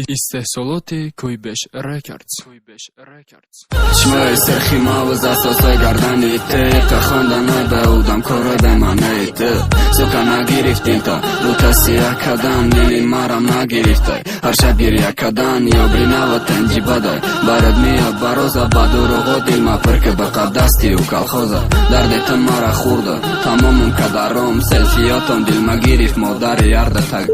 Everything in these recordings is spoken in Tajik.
استحصالات کویبش رکردز. چشمای سرخی مغز اساسای گردنی تیق خواندن بودم کار به من ایده سوکا نگیرفتیم تا رو کسی یکدن نیلی مرم نگیرفته هر شب گیر یکدن یا بینه و تنجی بده برد میاد برازه بدروغ و دیل ما پرک بقب دستی و کلخوزه دردتم مرا خورده تمامم کدرم سلفیاتم دیل ما گیرفت مادر یرده تگ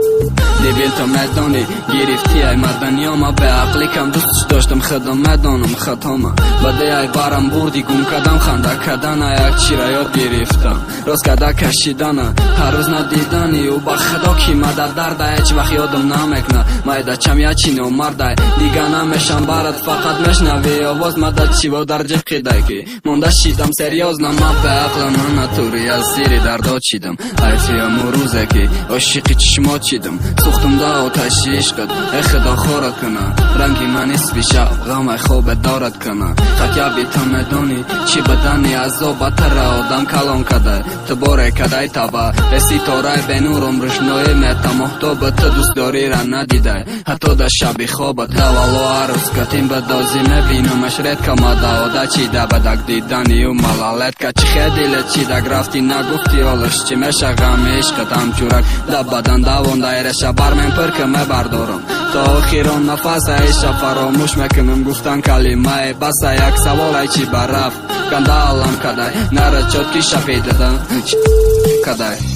دیبیل تو ندانی گرفتی ای مدنی ما به عقلی کم دوستش داشتم خدم ندانم خطامه بده ای برم بردی گم کدم خنده کدن یک چی را یاد گرفتم راست کده کشیدن هر روز ندیدنی و با خدا کی مدد درده هیچ وقت یادم نمیکنه مایده چم یا چی نو مرده دیگه نمیشم برد فقط مشنوی آواز مدد چی و در جب قیده که مونده شیدم سریاز نما به عقل من نتوری از زیری دردا چیدم ایفی امروزه که عاشقی چشما چیدم سوختم دا آتش عشقت ای خدا خورد کنه رنگی من اسبی شب غم خوب دارد کنه خطیابی تو ندانی چی بدنی عذاب تر آدم کلان کده تو باره کده تبا ستاره به نورم روشنایی میتا محتوب تو دوست داری را ندیده حتی در شبی خوابت لولو عروض کتیم بدازی میبینمش رد کما داوده چی ده بدک دیدنی و ملالت که چی خیلی چی ده گرفتی نگفتی آلش چی میشه غم عشقت هم چورک ده بدن دوان دایرش برمین پر که میبردارم تا آخیران نفس ایشا فراموش میکنم گفتن کلمه بس یک سوال ای چی برفت کنده علم کده نره چود کی شفیده ده کده